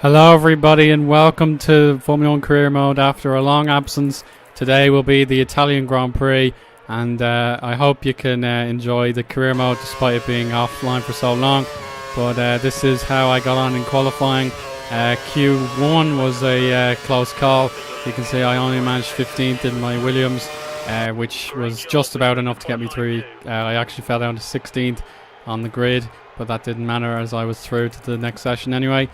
Hello everybody and welcome to Formula 1 Career Mode after a long absence. Today will be the Italian Grand Prix and I hope you can enjoy the Career Mode despite it being offline for so long. But this is how I got on in qualifying. Q1 was a close call. You can see I only managed 15th in my Williams, which was just about enough to get me through. I actually fell down to 16th on the grid, but that didn't matter as I was through to the next session anyway.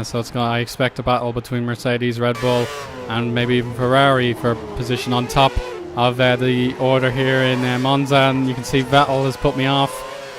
So I expect a battle between Mercedes, Red Bull and maybe even Ferrari for position on top of the order here in Monza. And you can see Vettel has put me off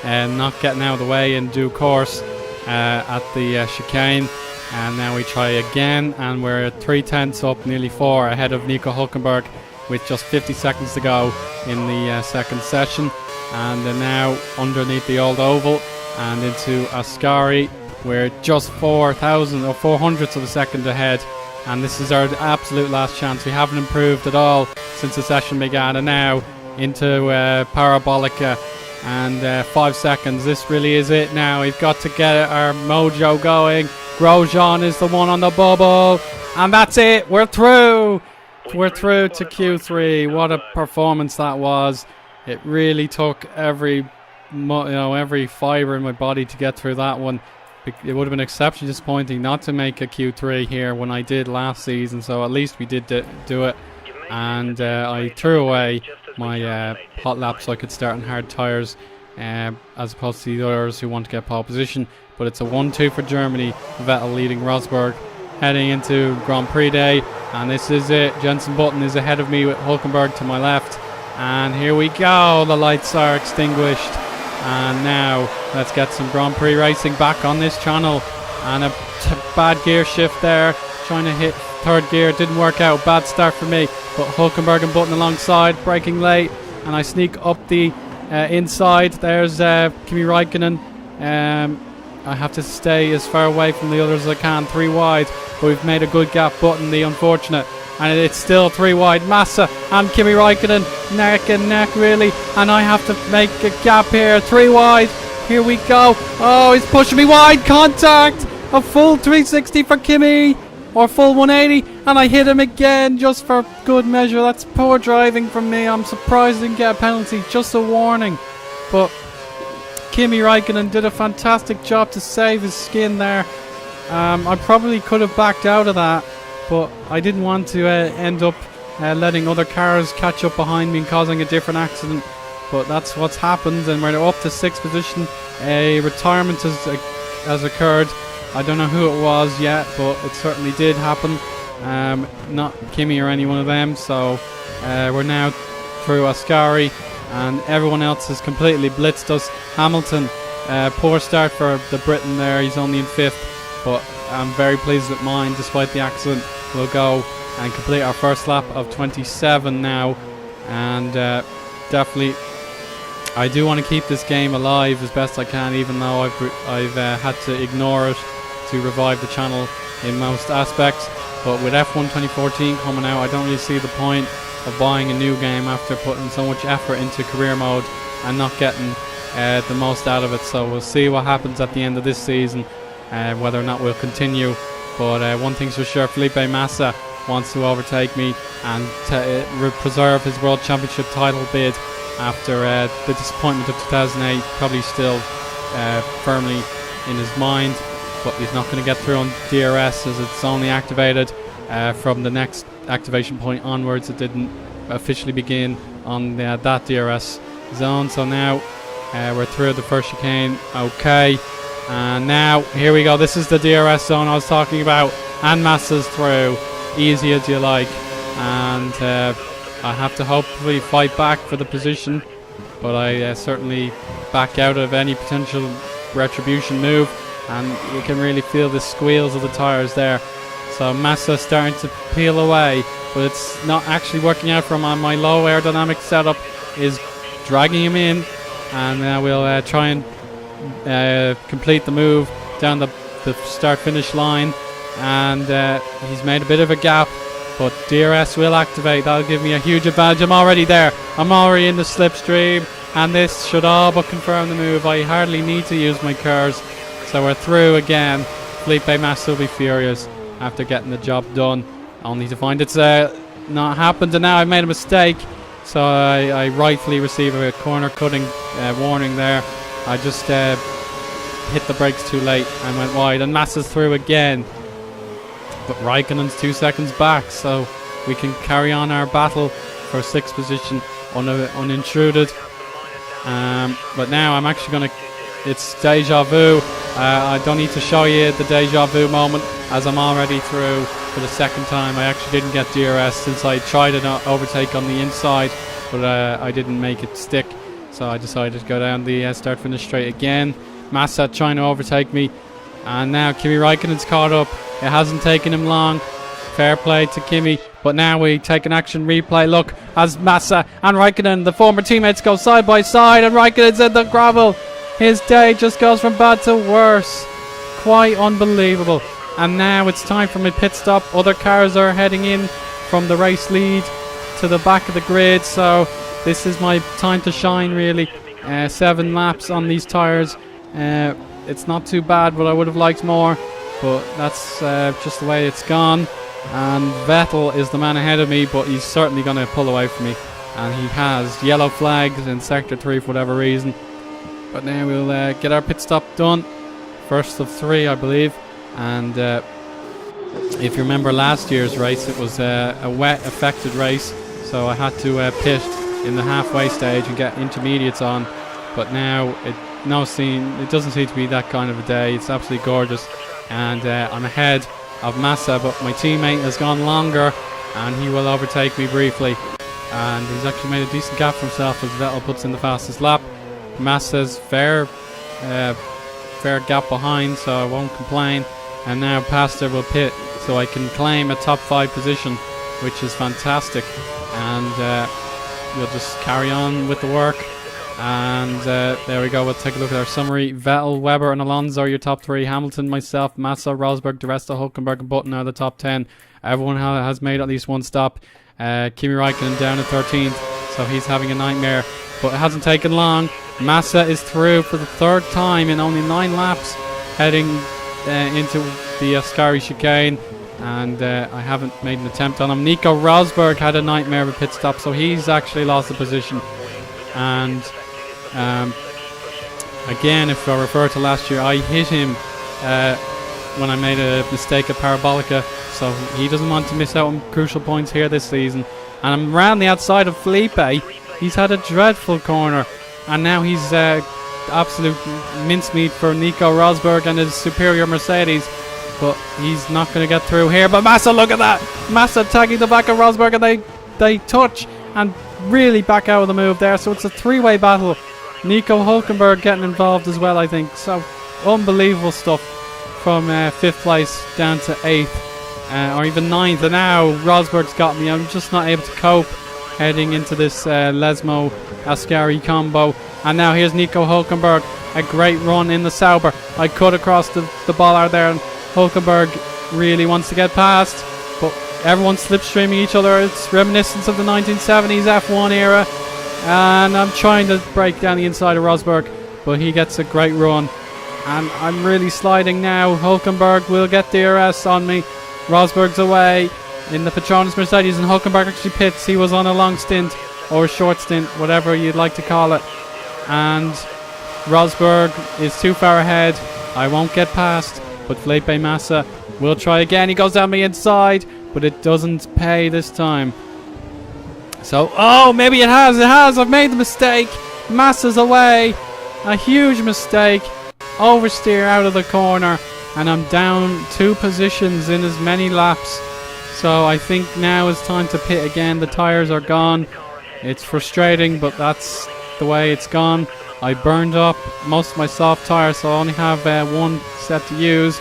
and not getting out of the way in due course at the chicane. And now we try again, and we're 3/10 up, nearly 4 ahead of Nico Hülkenberg with just 50 seconds to go in the second session. And now underneath the old oval and into Ascari. We're just 400ths of a second ahead, and this is our absolute last chance. We haven't improved at all since the session began, and now into Parabolica and 5 seconds. This really is it now. We've got to get our mojo going. Grosjean is the one on the bubble, and that's it. We're through. We're through to Q3. What a performance that was. It really took every fibre in my body to get through that one. It would have been exceptionally disappointing not to make a Q3 here when I did last season, so at least we did do it. And I threw away my hot lap so I could start on hard tyres as opposed to the others who want to get pole position. But it's a 1-2 for Germany. Vettel leading Rosberg heading into Grand Prix day, and this is it. Jenson Button is ahead of me with Hülkenberg to my left, and here we go. The lights are extinguished. And now let's get some Grand Prix racing back on this channel. And a bad gear shift there, trying to hit third gear, didn't work out. Bad start for me, but Hülkenberg and Button alongside, braking late, and I sneak up the inside. There's Kimi Räikkönen. I have to stay as far away from the others as I can, 3 wide, but we've made a good gap. Button, the unfortunate, and it's still 3 wide. Massa and Kimi Räikkönen neck and neck really, and I have to make a gap here. 3 wide, here we go. Oh, he's pushing me wide. Contact, a full 360 for Kimi, or full 180, and I hit him again just for good measure. That's poor driving from me. I'm surprised I didn't get a penalty, just a warning. But Kimi Räikkönen did a fantastic job to save his skin there. I probably could have backed out of that, but I didn't want to end up letting other cars catch up behind me and causing a different accident. But that's what's happened, and we're up to 6th position. A retirement has occurred. I don't know who it was yet, but it certainly did happen. Not Kimi or any one of them. So we're now through Ascari, and everyone else has completely blitzed us. Hamilton, poor start for the Briton there. He's only in 5th, but I'm very pleased with mine despite the accident. We'll go and complete our first lap of 27 now, and definitely I do want to keep this game alive as best I can, even though I've had to ignore it to revive the channel in most aspects. But with F1 2014 coming out, I don't really see the point of buying a new game after putting so much effort into career mode and not getting the most out of it. So we'll see what happens at the end of this season, whether or not we'll continue. But one thing's for sure, Felipe Massa wants to overtake me and preserve his World Championship title bid after the disappointment of 2008, probably still firmly in his mind. But he's not going to get through on DRS as it's only activated from the next activation point onwards. It didn't officially begin on that DRS zone. So now we're through the first chicane. Okay. And now, here we go. This is the DRS zone I was talking about. And Massa's through. Easy as you like. And I have to hopefully fight back for the position. But I certainly back out of any potential retribution move. And you can really feel the squeals of the tyres there. So Massa starting to peel away. But it's not actually working out for him. My low aerodynamic setup is dragging him in. And we'll try and complete the move down the start-finish line, and he's made a bit of a gap, but DRS will activate. That'll give me a huge advantage. I'm already there. I'm already in the slipstream, and this should all but confirm the move. I hardly need to use my curves, so we're through again. Felipe Massa will be furious after getting the job done, only to find it's not happened, and now I've made a mistake. So I rightfully receive a corner cutting warning there. I just hit the brakes too late and went wide, and Massa's through again. But Raikkonen's 2 seconds back, so we can carry on our battle for 6th position unintruded. But now I'm actually going to... It's deja vu. I don't need to show you the deja vu moment, as I'm already through for the 2nd time. I actually didn't get DRS since I tried an overtake on the inside, but I didn't make it stick. So I decided to go down the start-finish straight again. Massa trying to overtake me, and now Kimi Raikkonen's caught up. It hasn't taken him long. Fair play to Kimi, but now we take an action replay look as Massa and Raikkonen, the former teammates, go side by side, and Raikkonen's in the gravel. His day just goes from bad to worse. Quite unbelievable. And now it's time for my pit stop. Other cars are heading in from the race lead to the back of the grid, so this is my time to shine, really. 7 laps on these tyres. It's not too bad, but I would have liked more, but that's just the way it's gone. And Vettel is the man ahead of me, but he's certainly going to pull away from me, and he has. Yellow flags in sector 3 for whatever reason. But now we'll get our pit stop done. First of 3, I believe. And if you remember last year's race, it was a wet affected race, so I had to pit in the halfway stage and get intermediates on. But now it doesn't seem to be that kind of a day. It's absolutely gorgeous, and I'm ahead of Massa, but my teammate has gone longer, and he will overtake me briefly. And he's actually made a decent gap for himself as Vettel puts in the fastest lap. Massa's fair gap behind, so I won't complain. And now Pastor will pit, so I can claim a top 5 position, which is fantastic. And we'll just carry on with the work. And there we go. We'll take a look at our summary. Vettel, Webber and Alonso are your top 3. Hamilton, myself, Massa, Rosberg, Di Resta, Hülkenberg and Button are the top 10. Everyone has made at least one stop. Kimi Raikkonen down at 13th, so he's having a nightmare, but it hasn't taken long. Massa is through for the 3rd time in only 9 laps, heading into the Ascari chicane, and I haven't made an attempt on him. Nico Rosberg had a nightmare of a pit stop, so he's actually lost the position. And again, if I refer to last year, I hit him when I made a mistake at Parabolica, so he doesn't want to miss out on crucial points here this season. And I'm around the outside of Felipe. He's had a dreadful corner, and now he's absolute mincemeat for Nico Rosberg and his superior Mercedes, but he's not going to get through here. But Massa, look at that! Massa tagging the back of Rosberg, and they touch and really back out of the move there, so it's a 3-way battle. Nico Hülkenberg getting involved as well, I think. So unbelievable stuff from 5th place down to 8th, or even 9th, and now Rosberg's got me. I'm just not able to cope heading into this Lesmo Ascari combo. And now here's Nico Hülkenberg, a great run in the Sauber. I cut across the bollard there, and Hülkenberg really wants to get past, but everyone's slipstreaming each other. It's reminiscent of the 1970s F1 era, and I'm trying to break down the inside of Rosberg, but he gets a great run, and I'm really sliding now. Hülkenberg will get DRS on me. Rosberg's away in the Petronas Mercedes, and Hülkenberg actually pits. He was on a long stint, or a short stint, whatever you'd like to call it, and Rosberg is too far ahead. I won't get past, but Felipe Massa will try again. He goes down the inside, but it doesn't pay this time. So, oh, maybe it has. I've made the mistake. Massa's away. A huge mistake. Oversteer out of the corner, and I'm down 2 positions in as many laps. So I think now is time to pit again. The tyres are gone. It's frustrating, but that's the way it's gone. I burned up most of my soft tyres, so I only have 1 set to use.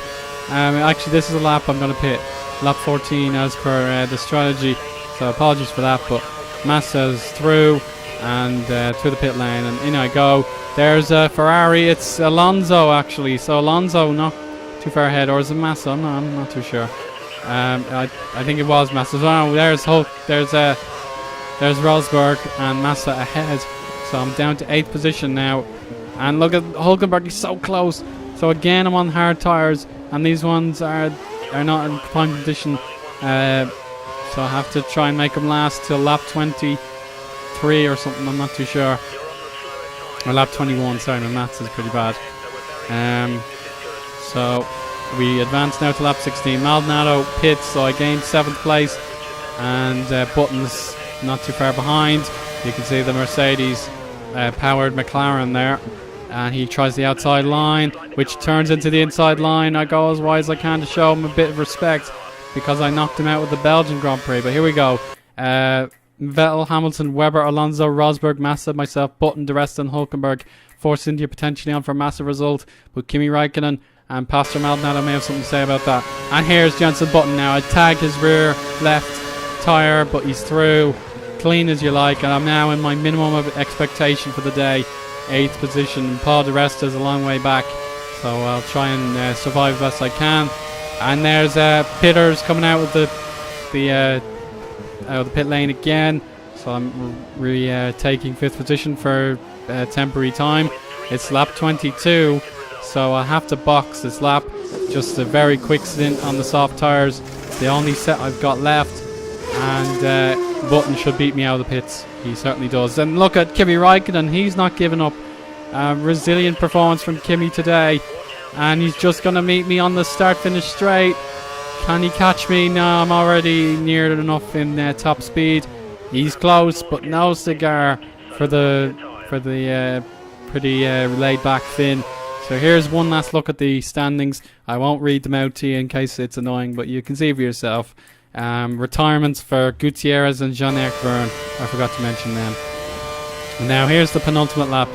Actually, this is a lap I'm going to pit. Lap 14 as per the strategy. So apologies for that, but Massa's through and through the pit lane, and in I go. There's a Ferrari. It's Alonso actually. So Alonso not too far ahead, or is it Massa? I'm not too sure. I think it was Massa. So there's Rosberg and Massa ahead. So I'm down to 8th position now. And look at Hülkenberg, he's so close. So again, I'm on hard tyres. and these ones are not in prime condition. So I have to try and make them last till lap 23 or something. I'm not too sure. Or lap 21. Sorry, my maths is pretty bad. So we advance now to lap 16. Maldonado pits, so I gained 7th place, and Button's not too far behind. You can see the Mercedes powered McLaren there, and he tries the outside line, which turns into the inside line. I go as wide as I can to show him a bit of respect, because I knocked him out with the Belgian Grand Prix. But here we go. Vettel, Hamilton, Webber, Alonso, Rosberg, Massa, myself, Button, De Rest and Hulkenberg. Force India potentially on for a massive result, but Kimi Raikkonen and Pastor Maldonado may have something to say about that. And here's Jenson Button now. I tag his rear left tyre, but he's through clean as you like, and I'm now in my minimum of expectation for the day, 8th position. Paul De Rest is a long way back, so I'll try and survive as best I can. And there's Pitters coming out with the pit lane again, so I'm taking 5th position for temporary time. It's lap 22, so I have to box this lap. Just a very quick stint on the soft tyres, the only set I've got left, and Button should beat me out of the pits. He certainly does. And look at Kimi Raikkonen, he's not giving up. Resilient performance from Kimi today, and he's just going to meet me on the start-finish straight. Can he catch me? No, I'm already near enough in top speed. He's close, but no cigar for the pretty laid-back Finn. So here's one last look at the standings. I won't read them out to you in case it's annoying, but you can see for yourself. Retirements for Gutierrez and Jean-Eric Vergne. I forgot to mention them. And now here's the penultimate lap.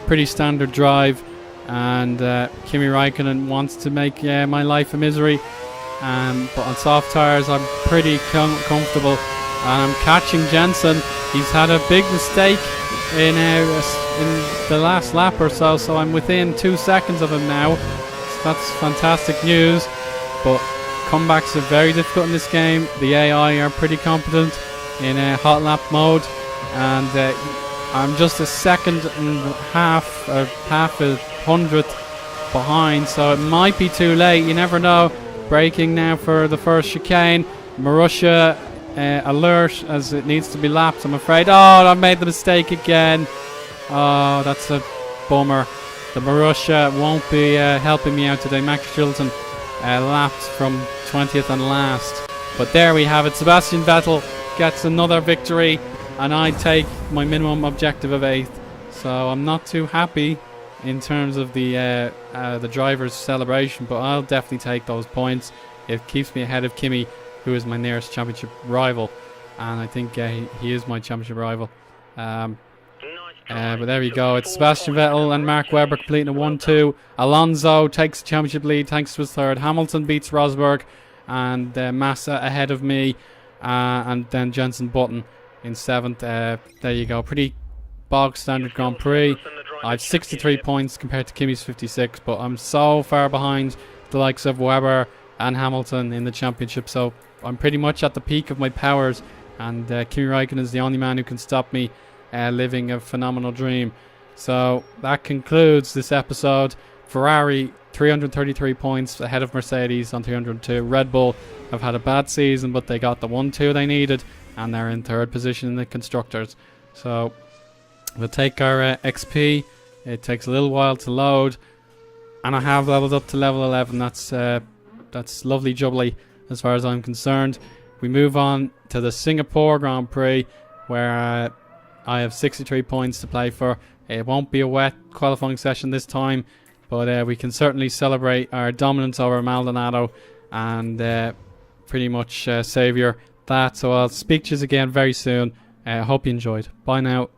Pretty standard drive, and Kimi Raikkonen wants to make my life a misery. But on soft tyres I'm pretty comfortable, and I'm catching Jensen. He's had a big mistake in the last lap or so, so I'm within 2 seconds of him now. So that's fantastic news, but comebacks are very difficult in this game. The AI are pretty competent in hot lap mode, and I'm just a second and half a hundredth behind, so it might be too late. You never know. Braking now for the first chicane. Marussia alert as it needs to be lapped, I'm afraid. Oh, I made the mistake again. Oh, that's a bummer. The Marussia won't be helping me out today. Max Chilton lapped from 20th and last. But there we have it. Sebastian Vettel gets another victory, and I take my minimum objective of 8th. So I'm not too happy in terms of the driver's celebration, but I'll definitely take those points. It keeps me ahead of Kimi, who is my nearest championship rival, and I think he is my championship rival. But there we go. It's Sebastian Vettel and Mark Webber completing a 1-2. Alonso takes the championship lead thanks to his third. Hamilton beats Rosberg, and Massa ahead of me, and then Jenson Button in 7th. There you go. Pretty bog standard Grand Prix. I have 63 points compared to Kimi's 56, but I'm so far behind the likes of Webber and Hamilton in the championship, so I'm pretty much at the peak of my powers, and Kimi Raikkonen is the only man who can stop me living a phenomenal dream. So that concludes this episode. Ferrari 333 points ahead of Mercedes on 302. Red Bull have had a bad season, but they got the 1-2 they needed, and they're in 3rd position in the constructors. So we'll take our XP. It takes a little while to load, and I have leveled up to level 11. That's lovely jubbly as far as I'm concerned. We move on to the Singapore Grand Prix, where I have 63 points to play for. It won't be a wet qualifying session this time, but we can certainly celebrate our dominance over Maldonado and pretty much savour that. So I'll speak to you again very soon. Hope you enjoyed. Bye now.